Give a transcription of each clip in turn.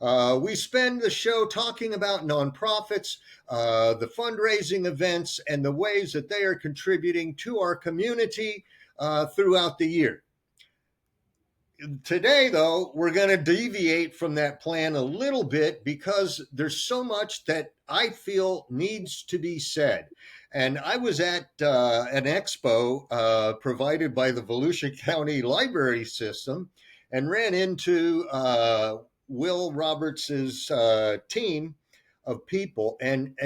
We spend the show talking about nonprofits, the fundraising events, and the ways that they are contributing to our community throughout the year. Today, though, we're going to deviate from that plan a little bit because there's so much that I feel needs to be said. And I was at an expo provided by the Volusia County Library System and ran into Will Roberts's team of people, and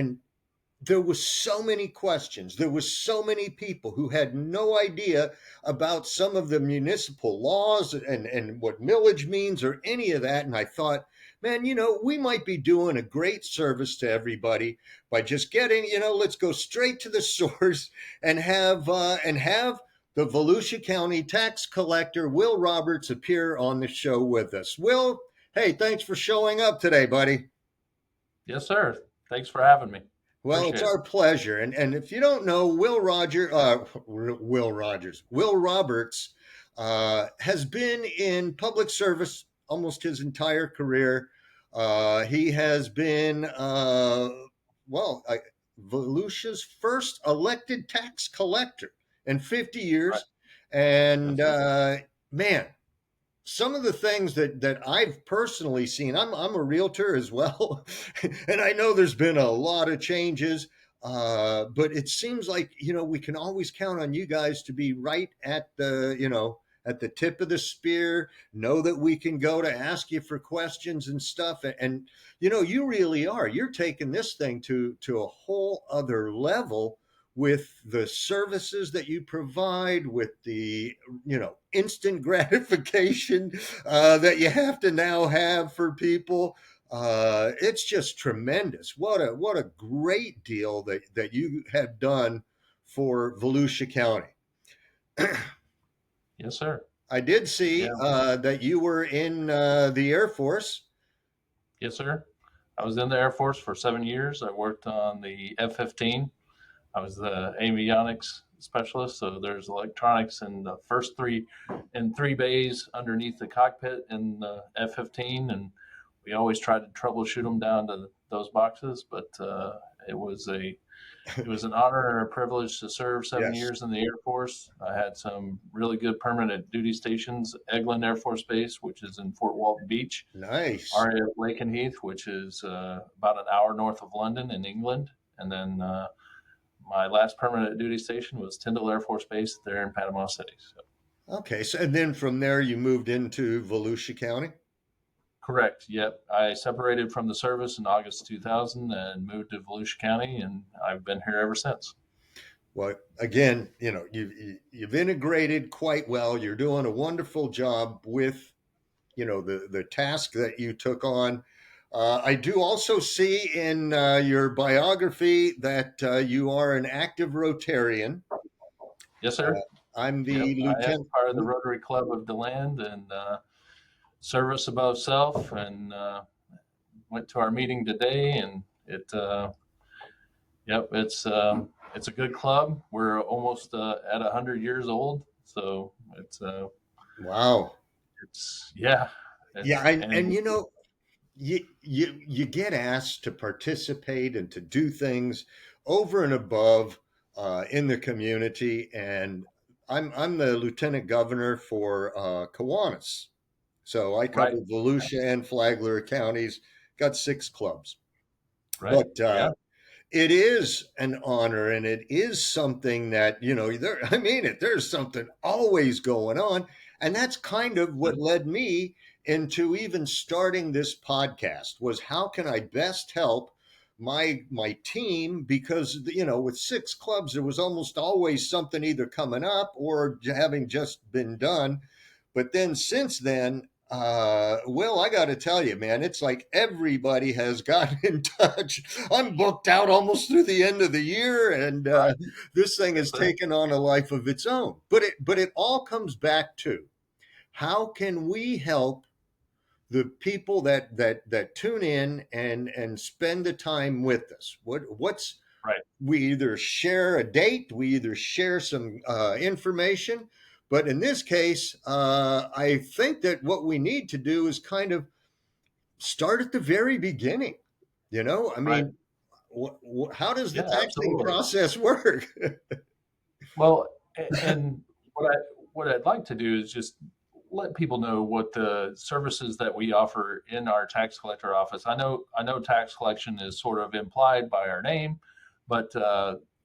there was so many questions. There was so many people who had no idea about some of the municipal laws and what millage means or any of that. And I thought, man, we might be doing a great service to everybody by just getting, let's go straight to the source and have the Volusia County tax collector, Will Roberts, appear on the show with us. Will, hey, thanks for showing up today, buddy. Yes, sir. Thanks for having me. Well, it's Appreciate it. our pleasure. And if you don't know, Will Roberts has been in public service almost his entire career. He has been, well, Volusia's first elected tax collector in 50 Right. years. And That's right. man, some of the things that I've personally seen, I'm a realtor as well, and I know there's been a lot of changes, but it seems like we can always count on you guys to be right at the tip of the spear. Know that we can go to ask you for questions and stuff, and you really are. You're taking this thing to a whole other level with the services that you provide, with the instant gratification that you have to now have for people. It's just tremendous. What a great deal that you have done for Volusia County. Yes, sir. I did see Yeah. that you were in the Air Force. Yes, sir. I was in the Air Force for 7 years. I worked on the F-15. I was the avionics specialist. So there's electronics in the first three bays underneath the cockpit in the F-15, and we always tried to troubleshoot them down to those boxes. But it was a It was an honor and a privilege to serve seven Yes, years in the Air Force. I had some really good permanent duty stations: Eglin Air Force Base, which is in Fort Walton Beach; nice. RAF Lakenheath, which is about an hour north of London in England; and then my last permanent duty station was Tyndall Air Force Base there in Panama City. So, Okay, so and then from there you moved into Volusia County. correct. Yep. I separated from the service in August 2000 and moved to Volusia County, and I've been here ever since. Well, again, you've integrated quite well. You're doing a wonderful job with the task that you took on. I do also see in your biography that you are an active Rotarian. Yes, sir. I'm Yep. the I am lieutenant. part of the Rotary Club of DeLand and service above self, and went to our meeting today, and yep, it's a good club. We're almost at 100 years old, so Wow. yeah, Yeah, it's and and you get asked to participate and to do things over and above in the community, and I'm the lieutenant governor for Kiwanis, so I cover right, Volusia and Flagler counties. Got 6 clubs, right, but yeah, it is an honor, and it is something that there. I mean it. There's something always going on, and that's kind of what led me into even starting this podcast. Was how can I best help my team, because with 6 clubs there was almost always something either coming up or having just been done. But then since then, Will, I got to tell you, man, it's like everybody has gotten in touch. I'm booked out almost through the end of the year, and right, this thing yes, has sir, taken on a life of its own. But it all comes back to how can we help the people that tune in and spend the time with us. What's right, We either share a date, we either share some information, but in this case, I think that what we need to do is kind of start at the very beginning. I Right. mean, how does the Yeah, taxing absolutely. process work? Well, and what I'd like to do is just let people know what the services that we offer in our tax collector office. I know tax collection is sort of implied by our name, but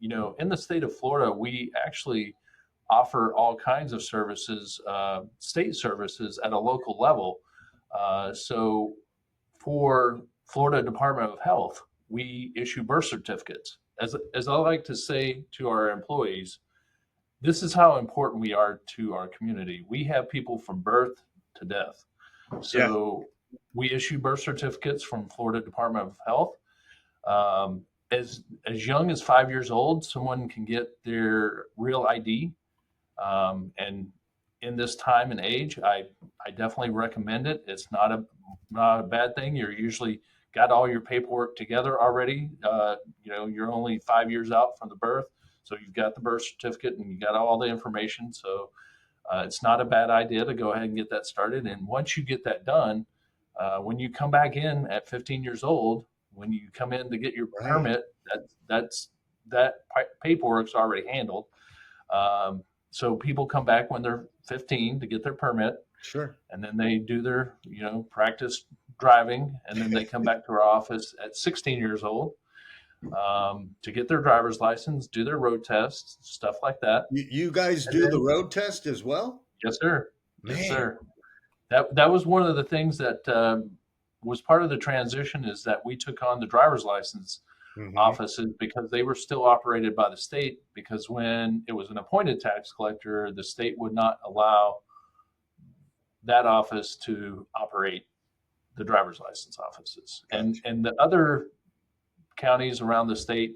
in the state of Florida, we actually offer all kinds of services, state services at a local level. So for Florida Department of Health, we issue birth certificates. As I like to say to our employees, this is how important we are to our community. We have people from birth to death. Yeah. So we issue birth certificates from Florida Department of Health. As young as 5 years old, someone can get their real ID. And in this time and age, I definitely recommend it. It's not a bad thing. You're usually got all your paperwork together already. You're only 5 years out from the birth, so you've got the birth certificate and you got all the information. So it's not a bad idea to go ahead and get that started. And once you get that done, when you come back in at 15 years old, when you come in to get your Right. permit, that paperwork's already handled. So people come back when they're 15 to get their permit, Sure. and then they do their, practice driving, and then they come back to our office at 16 years old to get their driver's license, do their road tests, stuff like that. You guys And do the then, road test as well? yes, sir, yes, Man. sir. That was one of the things that was part of the transition is that we took on the driver's license Hmm. offices because they were still operated by the state. Because when it was an appointed tax collector, the state would not allow that office to operate the driver's license offices. And Gotcha. and the other counties around the state,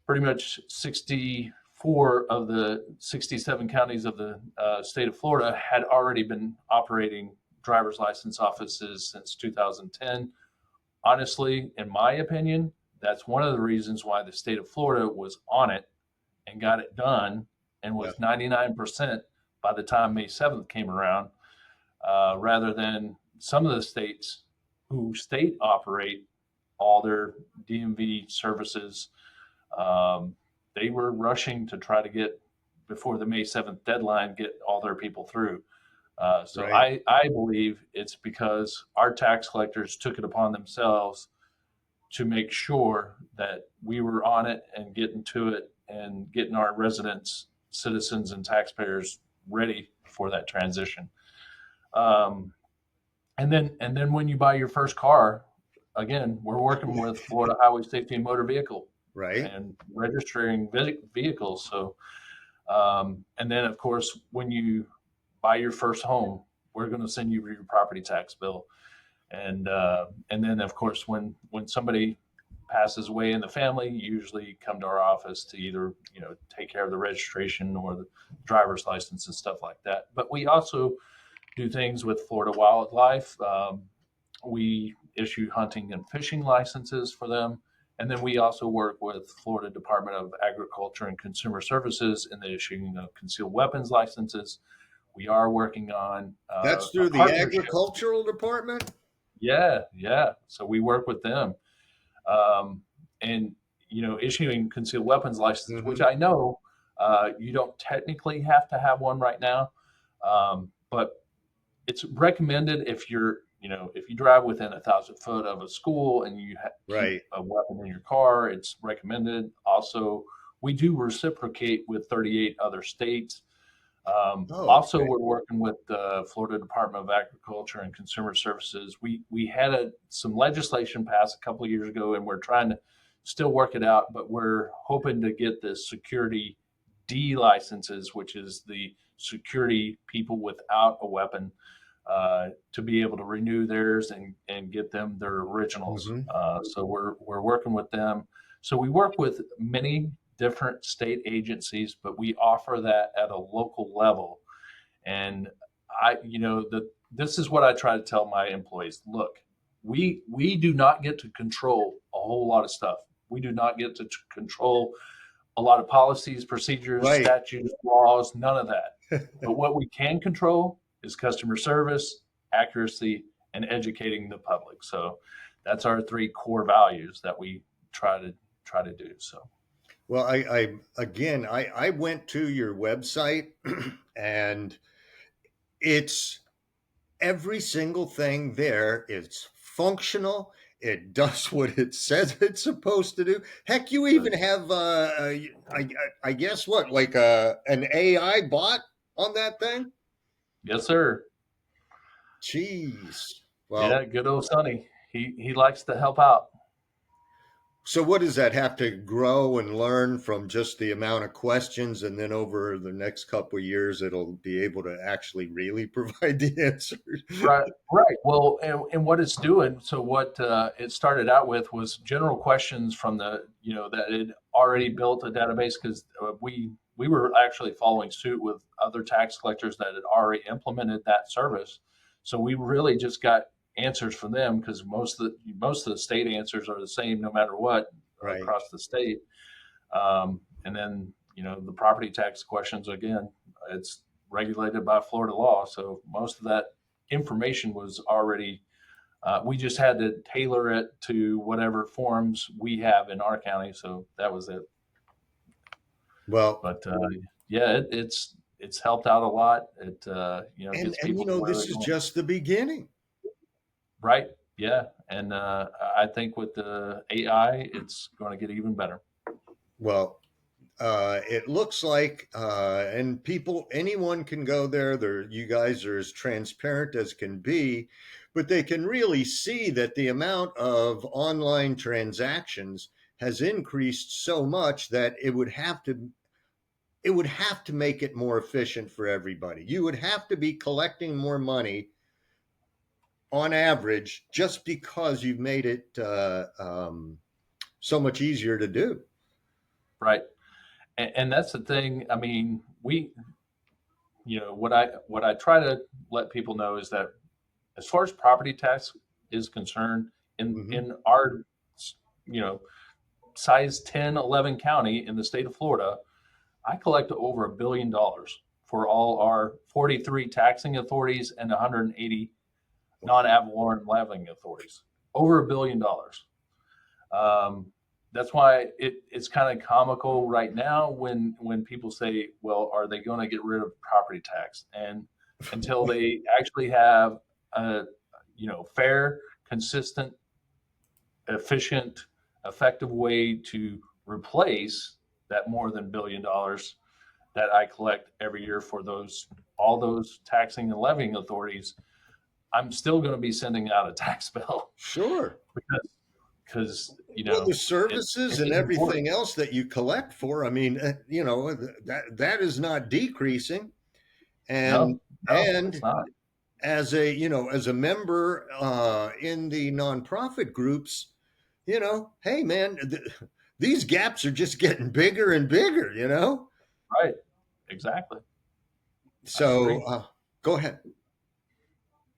pretty much 64 of the 67 counties of the state of Florida had already been operating driver's license offices since 2010. Honestly, in my opinion, that's one of the reasons why the state of Florida was on it and got it done and Yeah. was 99% by the time May 7th came around, rather than some of the states who state operate all their DMV services. Um, they were rushing to try to get before the May 7th deadline, get all their people through. So Right. I believe it's because our tax collectors took it upon themselves to make sure that we were on it and getting to it and getting our residents, citizens, and taxpayers ready for that transition. Um, and then when you buy your first car, again, we're working with Florida Highway Safety and Motor Vehicle Right. and registering vehicles. So, and then of course, when you buy your first home, we're going to send you your property tax bill. And then of course when somebody passes away in the family, you usually come to our office to either take care of the registration or the driver's license and stuff like that. But we also do things with Florida Wildlife. We issue hunting and fishing licenses for them. And then we also work with Florida Department of Agriculture and Consumer Services in the issuing of concealed weapons licenses. We are working on That's a through the partnership. agricultural department? Yeah, yeah. So we work with them, um, and issuing concealed weapons license, which Hmm. I know you don't technically have to have one right now, but it's recommended if you drive within 1,000 foot of a school and you keep Right. a weapon in your car. It's recommended. Also, we do reciprocate with 38 other states. Oh, Also, okay. we're working with the Florida Department of Agriculture and Consumer Services. We had some legislation passed a couple of years ago, and we're trying to still work it out. But we're hoping to get the security D licenses, which is the security people without a weapon, to be able to renew theirs and get them their originals. Hmm. So we're working with them. So we work with many different state agencies, but we offer that at a local level. And this is what I try to tell my employees. Look, we do not get to control a whole lot of stuff. We do not get to control a lot of policies, procedures, Right. statutes, laws, none of that. But what we can control is customer service, accuracy, and educating the public. So that's our three core values that we try to do. So Well, I again, I went to your website and it's every single thing there is functional. It does what it says it's supposed to do. Heck, you good. even have, I, I guess what, like an AI bot on that thing? Yes, sir. Jeez. Well, Yeah, good old Sonny. He likes to help out. so what does that have to grow and learn from just the amount of questions, and then over the next couple of years, it'll be able to actually really provide the answers? Right, right. Well, and what it's doing. So what it started out with was general questions from the that it already built a database because we were actually following suit with other tax collectors that had already implemented that service. So we really just got answers from them because most of the state answers are the same no matter what Right. across the state. And then the property tax questions again. It's regulated by Florida law, so most of that information was already. We just had to tailor it to whatever forms we have in our county, so that was it. Well, But yeah, it's helped out a lot. It gets and people to where this they're is going. just the beginning. Right? Yeah, and I think with the AI, it's going to get even better. Well, it looks like, and people, anyone can go there. There, you guys are as transparent as can be, but they can really see that the amount of online transactions has increased so much that it would have to make it more efficient for everybody. You would have to be collecting more money on average just because you've made it so much easier to do. Right? And that's the thing. I mean, what I try to let people know is that as far as property tax is concerned, Hmm. in our you know size 10, 11 county in the state of Florida, I collect over $1 billion for all our 43 taxing authorities and 180 Wow. non-ad valorem levying authorities. Over $1 billion. Um, that's why it's kind of comical right now when people say, "Well, are they going to get rid of property tax?" And until they actually have a fair, consistent, efficient, effective way to replace that more than $1 billion that I collect every year for those all those taxing and levying authorities, I'm still going to be sending out a tax bill Sure. because Well, the it services it and is important. everything else that you collect for, I mean, that is not decreasing. And No, no, it's and not. as a member in the nonprofit groups, hey man, these gaps are just getting bigger and bigger. Right. Exactly. I So agree. go ahead.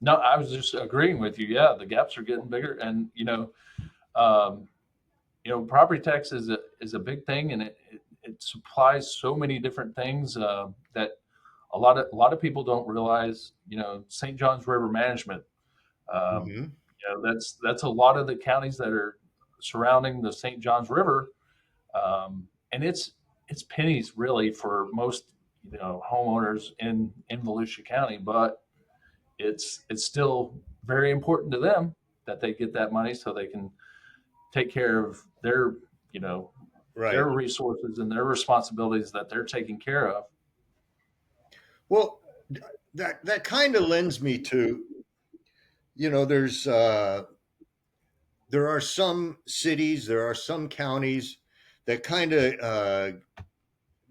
No, I was just agreeing with you. Yeah, the gaps are getting bigger, and um, property tax is a big thing, and it supplies so many different things that a lot of people don't realize. St. John's River Management. Um, Hmm. that's a lot of the counties that are surrounding the St. John's River, and it's pennies really for most homeowners in Volusia County, but it's still very important to them that they get that money so they can take care of you know their Right. resources and their responsibilities that they're taking care of. Well, that kind of lends me to, there's there are some cities, there are some counties that kind of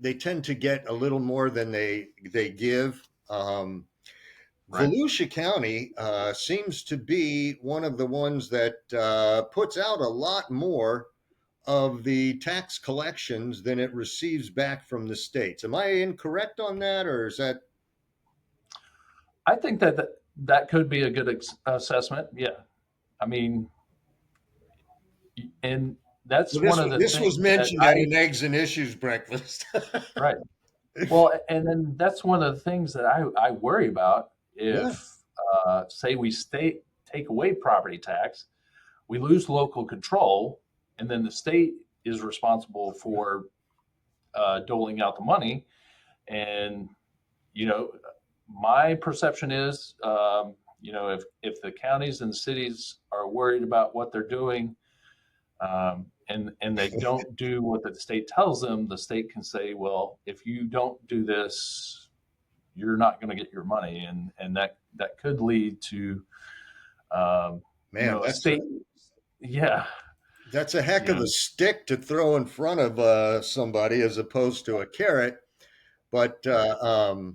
they tend to get a little more than they give. Right. Volusia County seems to be one of the ones that puts out a lot more of the tax collections than it receives back from the states. Am I incorrect on that, or is that? I think that could be a good assessment. Yeah. I mean, and that's Well, one this of the this was things that mentioned at an eggs and issues breakfast. right. Well, and then that's one of the things that I worry about Yeah. if, say, we take away property tax, we lose local control, and then the state is responsible for doling out the money. And you know, my perception is, if the counties and the cities are worried about what they're doing, and they don't do what the state tells them, the state can say, well, if you don't do this, you're not going to get your money, and that could lead to Man, a state. Yeah. that's a heck you of know a stick to throw in front of somebody as opposed to a carrot. But right.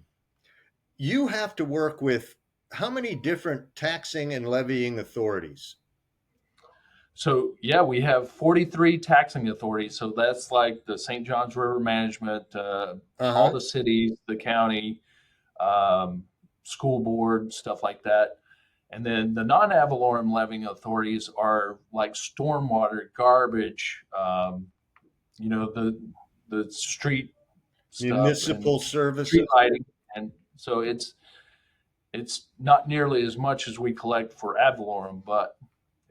you have to work with how many different taxing and levying authorities? So yeah, we have 43 taxing authorities. So that's like the St. Johns River Management, Uh all huh. the cities, the county, um, school board, stuff like that. And then the non-ad valorem levying authorities are like stormwater, garbage, the street stuff and Municipal street services. lighting. And so it's not nearly as much as we collect for ad valorem, but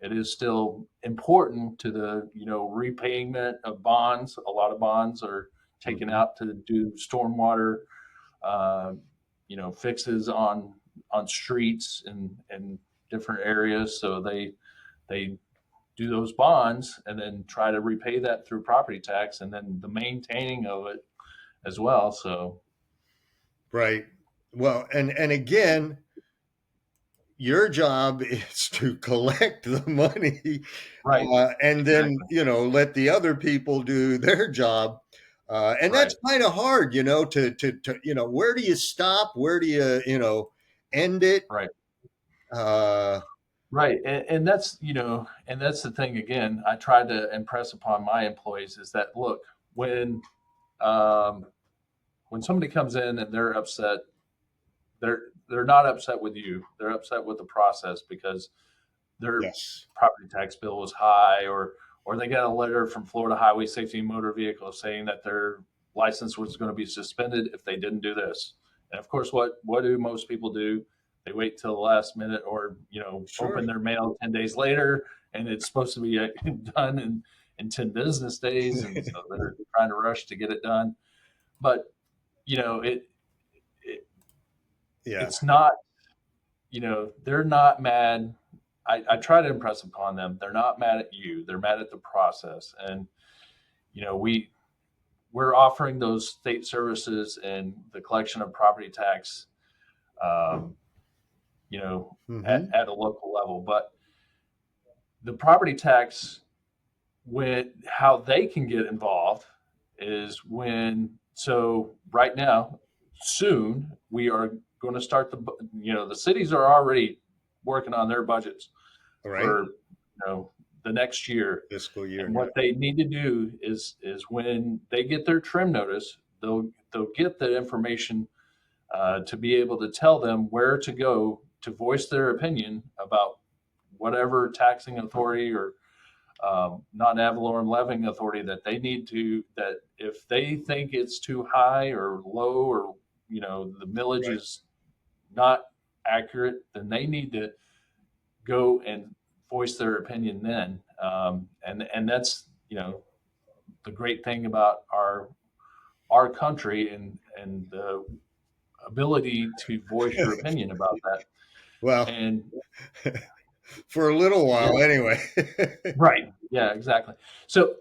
it is still important to the repayment of bonds. A lot of bonds are taken Mhm. out to do stormwater, uh, fixes on streets and different areas. So they do those bonds and then try to repay that through property tax and then the maintaining of it as well. So Right. Well, and again, your job is to collect the money, right, and then exactly, let the other people do their job. And right, that's kind of hard, to where do you stop? Where do you end it? right. Uh, Right, and that's the thing. Again, I try to impress upon my employees is that look, um, when somebody comes in and they're upset, they're not upset with you. They're upset with the process because their yes, property tax bill was high, or they got a letter from Florida Highway Safety and Motor Vehicles saying that their license was going to be suspended if they didn't do this. And of course, what do most people do? They wait till the last minute, or open sure, their mail 10 days later, and it's supposed to be done in 10 business days, and so they're trying to rush to get it done. But you know, it yeah. it's not. They're not mad. I try to impress upon them. They're not mad at you. They're mad at the process. And we're offering those state services and the collection of property tax, um, you know, Hmm. at a local level. But the property tax, when how they can get involved is so right now, soon we are going to start the cities are already working on their budgets All right, for the next year. fiscal year And now. what they need to do is when they get their trim notice, they'll get the information to be able to tell them where to go to voice their opinion about whatever taxing authority or non-ad valorem levying authority that they need to. That if they think it's too high or low, or the millage Right. is not accurate, then they need to go and voice their opinion then. And that's the great thing about our country and the ability to voice your opinion about that. Well, And for a little yeah, while anyway. right, yeah, exactly. So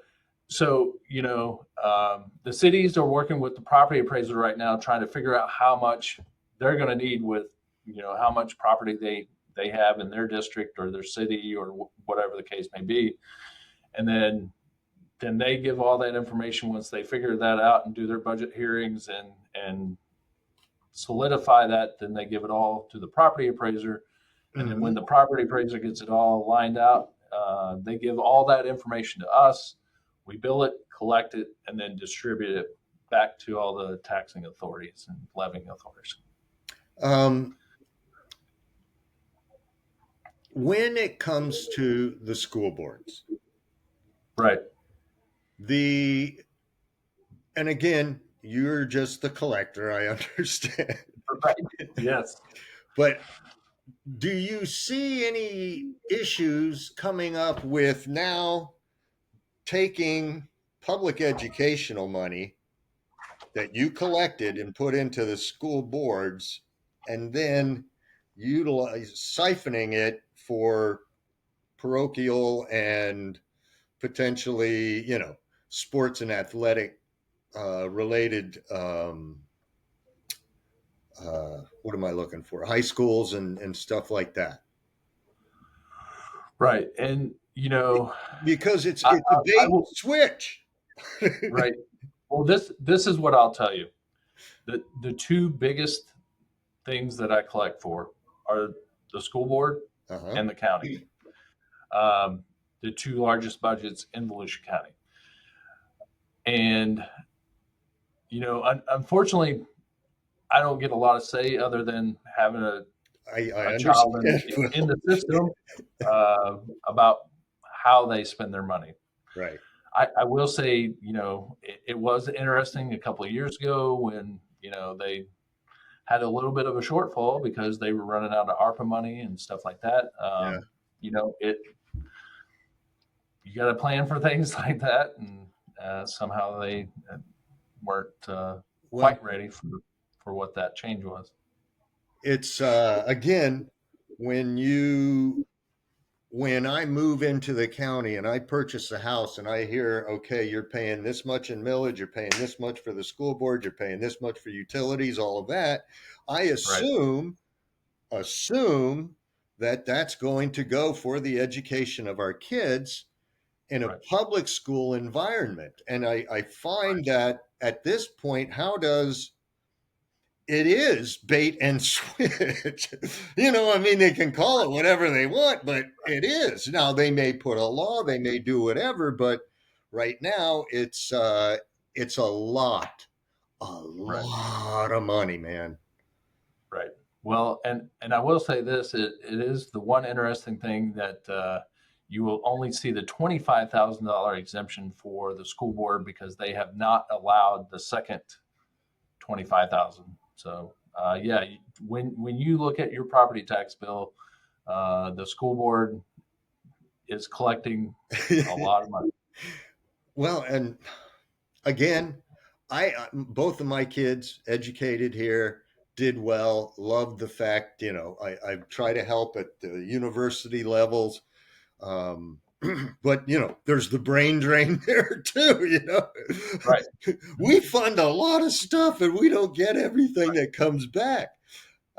the cities are working with the property appraiser right now, trying to figure out how much they're going to need with how much property they have in their district or their city or whatever the case may be, and then they give all that information once they figure that out and do their budget hearings and solidify that. Then they give it all to the property appraiser, and then when Hmm. the property appraiser gets it all lined out, they give all that information to us. We bill it, collect it, and then distribute it back to all the taxing authorities and levying authorities. um, when it comes to the school boards, Right. the and again, you're just the collector, I understand. Right. Yes. But do you see any issues coming up with now taking public educational money that you collected and put into the school boards and then siphoning it for parochial and potentially, sports and athletic related, what am I looking for? High schools and stuff like that. Right. And, Because it's I, it's a I bait and will, switch. right. Well, this is what I'll tell you. The two biggest things that I collect for are the school board Uh-huh. and the county, um, the two largest budgets in Volusia County. And, unfortunately, I don't get a lot of say other than having I a child understand. in Well, the system about how they spend their money. right. I will say, it was interesting a couple of years ago when, they had a little bit of a shortfall because they were running out of ARPA money and stuff like that. Yeah. It you got to plan for things like that, and somehow they weren't Well, quite ready for what that change was. it's again, when you when I move into the county and I purchase a house and I hear, okay, you're paying this much in millage, you're paying this much for the school board, you're paying this much for utilities, all of that, I Right, assume that that's going to go for the education of our kids in a right, public school environment. And I find that at this point, how does it is bait and switch. I mean, they can call it whatever they want, but it is. Now they may put a law, they may do whatever, but right now it's a right, lot of money, man. right. Well, and I will say this: it is the one interesting thing that you will only see the $25,000 exemption for the school board because they have not allowed the second 25,000. So yeah, when you look at your property tax bill, the school board is collecting a lot of money. Well, and again, I both of my kids educated here, did well, loved the fact, I try to help at the university levels. But there's the brain drain there too. Right. We fund a lot of stuff and we don't get everything that comes back.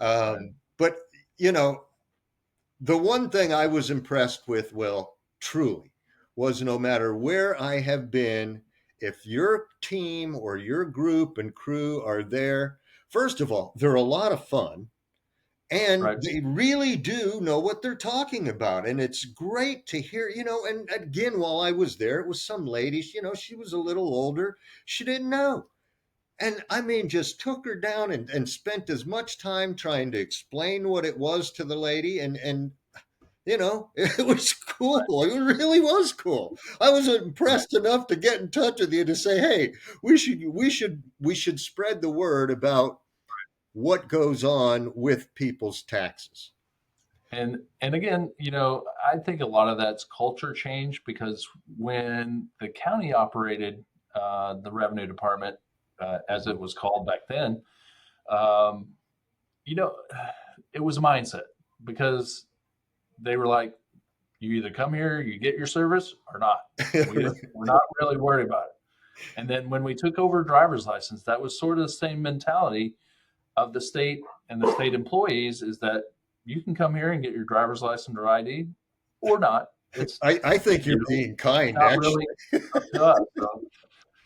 Right. But you know, the one thing I was impressed with, Will, truly, was no matter where I have been, if your team or your group and crew are there, first of all, they're a lot of fun and Right. they really do know what they're talking about. And it's great to hear, and again, while I was there, it was some lady, she was a little older. She didn't know. And I mean, just took her down and spent as much time trying to explain what it was to the lady. And it was cool. Right. It really was cool. I was Right. impressed enough to get in touch with you to say, hey, we should spread the word about what goes on with people's taxes. And again, I think a lot of that's culture change because when the county operated the revenue department, as it was called back then, um, you know, it was a mindset because they were like, you either come here, you get your service or not. We're not really worried about it. And then when we took over driver's license, that was sort of the same mentality of the state and the state employees is that you can come here and get your driver's license or ID or not. It's I think you're being kind, not really actually. up to us.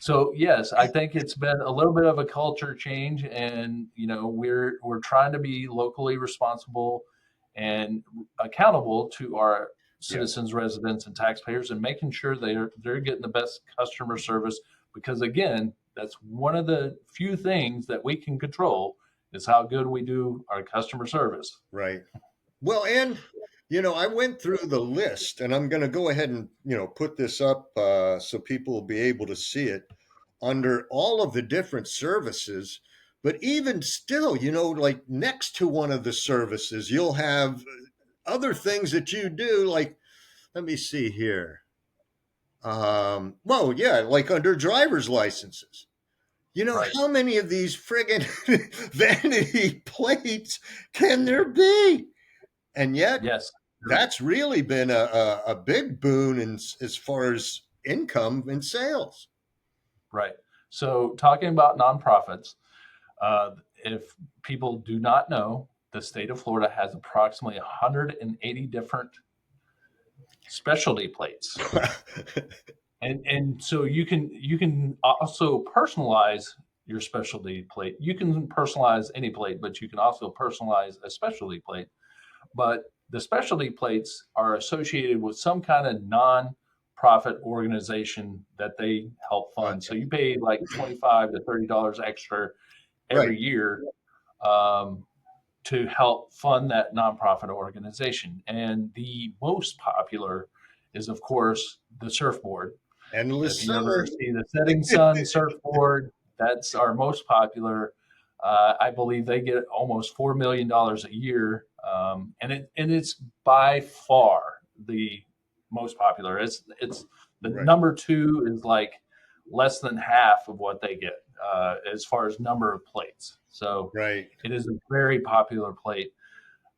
So yes, I think it's been a little bit of a culture change, and we're trying to be locally responsible and accountable to our Yeah, citizens, residents, and taxpayers, and making sure they're getting the best customer service. Because again, that's one of the few things that we can control is how good we do our customer service. right. Well, and I went through the list, and I'm going to go ahead and put this up so people will be able to see it under all of the different services. But even still, like next to one of the services, you'll have other things that you do. Like, let me see here. Well, yeah, like under driver's licenses. Right. How many of these friggin' vanity plates can there be? And yet, Yes. that's really been a big boon as far as income and sales. Right. So talking about nonprofits, if people do not know, the state of Florida has approximately 180 different specialty plates. And so you can also personalize your specialty plate. You can personalize any plate, but you can also personalize a specialty plate. But the specialty plates are associated with some kind of non-profit organization that they help fund. So Okay. you pay like $25 to $30 extra Right. every year, um, to help fund that nonprofit organization. And the most popular is, of course, the surfboard. If Endless you ever summer. see the setting sun surfboard, that's our most popular. I believe they get almost $4 million a year, and it's by far the most popular. It's the Right. number two is like less than half of what they get, as far as number of plates. So Right. it is a very popular plate.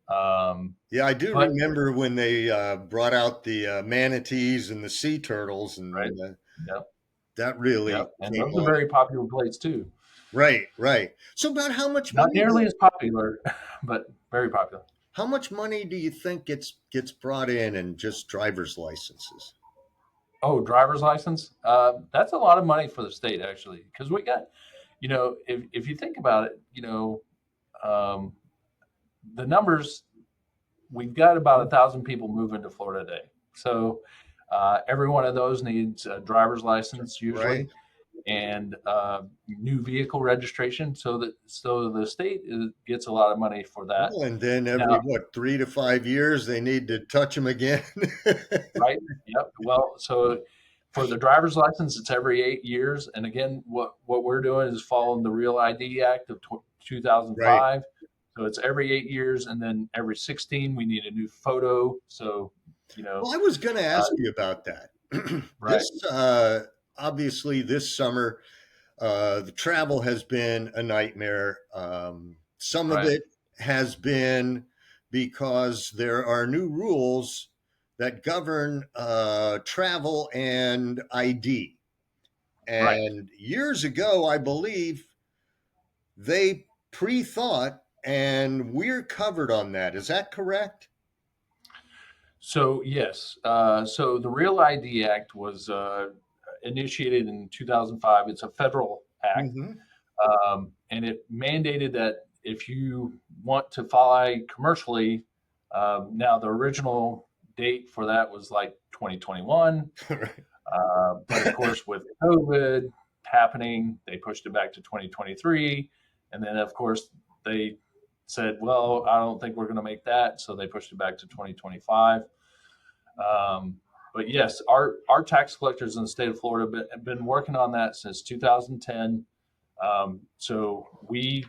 Um, Yeah, I do but remember when they brought out the manatees and the sea turtles, right, and yep, that really yep, and came those are on. very popular plates too. Right, right. So, about how much Not money? nearly as popular, but very popular. How much money do you think gets brought in just driver's licenses? Oh, driver's license. That's a lot of money for the state, actually, because we got, if you think about it, um, the numbers, we've got about 1,000 people move into Florida a day. So every one of those needs a driver's license Right. usually, and new vehicle registration, so the state gets a lot of money for that. Well, and then every Now, what 3 to 5 years they need to touch them again. right? Yep. Well, so for the driver's license, it's every 8 years. And again, what we're doing is following the Real ID Act of Right. 2005. So it's every 8 years, and then every 16 we need a new photo. So, you know, Well, I was going to uh, ask you about that. right, This obviously this summer, the travel has been a nightmare. Some of right, it has been because there are new rules that govern travel and ID. right. And years ago, I believe they pre-thought, and we're covered on that. Is that correct? So yes, so the Real ID Act was initiated in 2005. It's a federal act, Mm-hmm. and it mandated that if you want to fly commercially, now the original date for that was like 2021, but of course with COVID happening, they pushed it back to 2023, and then of course they said, well, I don't think we're going to make that, so they pushed it back to 2025. Um, but yes, our tax collectors in the state of Florida have been working on that since 2010. So we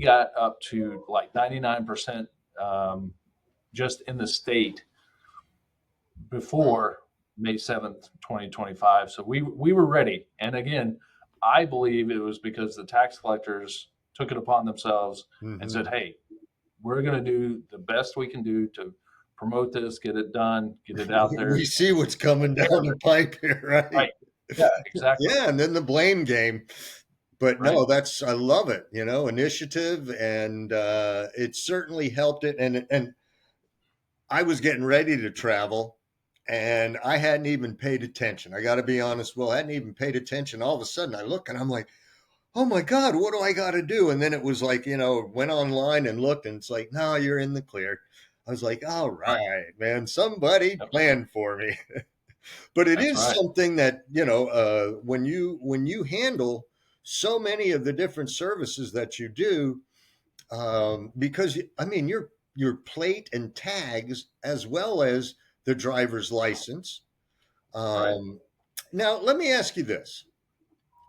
got up to like 99%, just in the state Wow. before May 7th, 2025. So we were ready. And again, I believe it was because the tax collectors took it upon themselves and Mm-hmm. said, "Hey, we're going to do the best we can do to promote this, get it done, get it out We there." see what's coming Take down care of the it. pipe here, right? Right. Yeah, exactly. Yeah, and then the blame game. But Right. no, that's I love it. Initiative, and it certainly helped it. And I was getting ready to travel, and I hadn't even paid attention. I got to be honest. Well, I hadn't even paid attention. All of a sudden, I look and I'm like, oh my God, what do I got to do? And then it was like, went online and looked, and it's like, no, you're in the clear. I was like, all Right. right, man, somebody Yep. planned for me. But it That's is right. something that when you handle so many of the different services that you do, because I mean your plate and tags as well as the driver's license. Right. Um, Now, let me ask you this: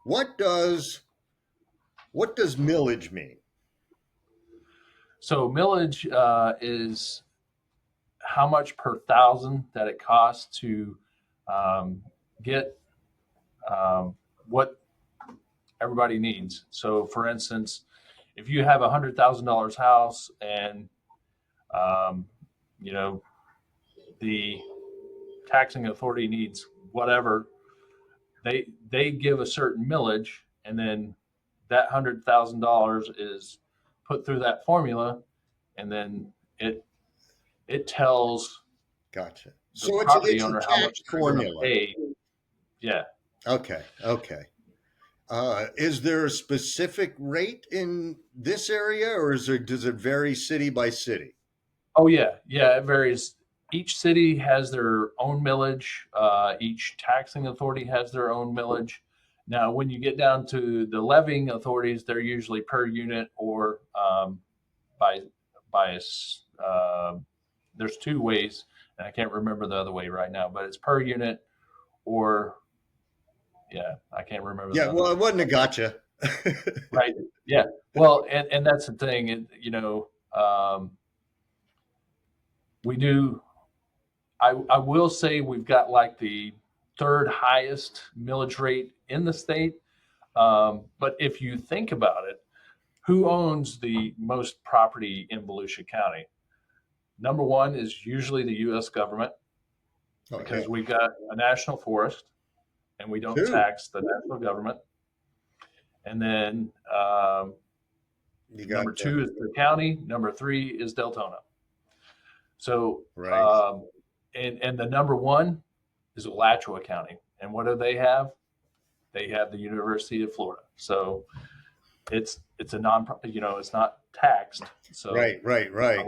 what does What does millage mean? So millage is how much per thousand that it costs to get what everybody needs. So, for instance, if you have $100,000 house and um, you know the taxing authority needs whatever, they give a certain millage, and then that $100,000 is put through that formula, and then it tells Gotcha. the So property it's a owner how tax much they're going to formula. pay. Yeah. Okay. Okay. Is there a specific rate in this area, or does it vary city by city? Oh yeah, yeah. It varies. Each city has their own millage. Each taxing authority has their own millage. Now, when you get down to the levying authorities, they're usually per unit or by by there's two ways, and I can't remember the other way right now, but it's per unit or yeah, I can't remember the Yeah. other Well, way. it wasn't a gotcha. Right. Yeah. Well, and that's the thing. We do. I will say we've got like the third highest millage rate in the state. But if you think about it, who owns the most property in Volusia County? Number one is usually the U.S. government Oh yeah. because we've got a national forest and we don't Two. tax the national government. And then You got number two is the county. Number three is Deltona. So, right. and the number one is Alachua County. And what do they have? They have the University of Florida. So it's a non, it's not taxed. So Right. Right. a Right.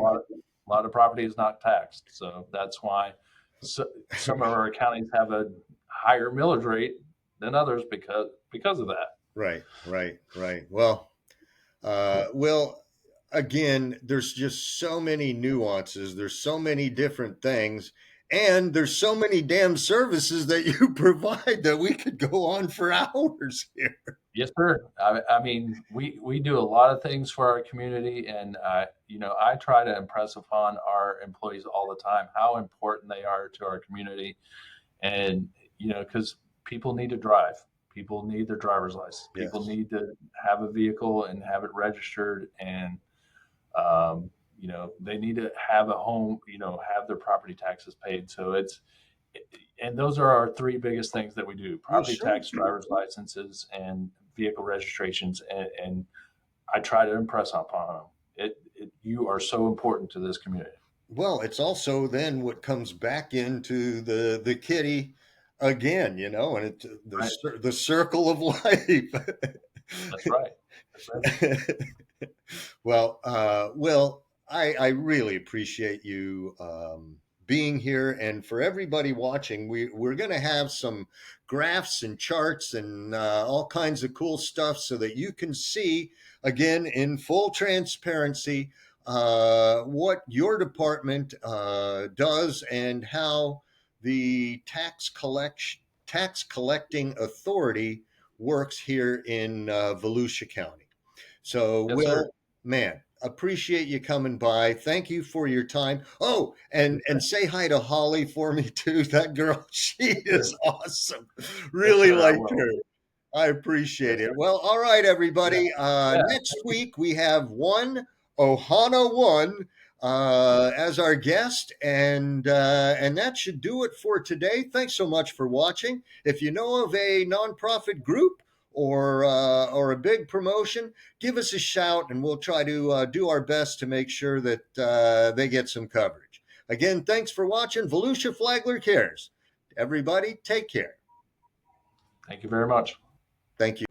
lot of property is not taxed. So that's why some of our counties have a higher millage rate than others because of that. Right. Right. Right. Well, again, there's just so many nuances. There's so many different things, and there's so many damn services that you provide that we could go on for hours here. Yes, sir. I mean, we do a lot of things for our community, and I try to impress upon our employees all the time how important they are to our community, and because people need to drive, people need their driver's license, people Yes. need to have a vehicle and have it registered, and they need to have a home, have their property taxes paid. So and those are our three biggest things that we do: Well, property sure. tax, driver's licenses, and vehicle registrations. And I try to impress upon them you are so important to this community. Well, it's also then what comes back into the kitty again, and it's Right. the circle of life. That's right. That's right. Well, Will, I really appreciate you being here. And for everybody watching, we're going to have some graphs and charts and all kinds of cool stuff so that you can see, again, in full transparency, what your department does and how the tax collecting authority works here in Volusia County. So, Yes, sir. Will, man, appreciate you coming by. Thank you for your time. Oh, and say hi to Holly for me too. That girl, she Yes, sir. is awesome. Yes, Really sir. I liked will. her. I appreciate Yes, it. sir. Well, all right, Yeah. everybody. Yeah. Next week we have one Ohana One as our guest, and that should do it for today. Thanks so much for watching. If you know of a nonprofit group or a big promotion, give us a shout, and we'll try to do our best to make sure that they get some coverage. Again, thanks for watching. Volusia Flagler cares. Everybody, take care. Thank you very much. Thank you.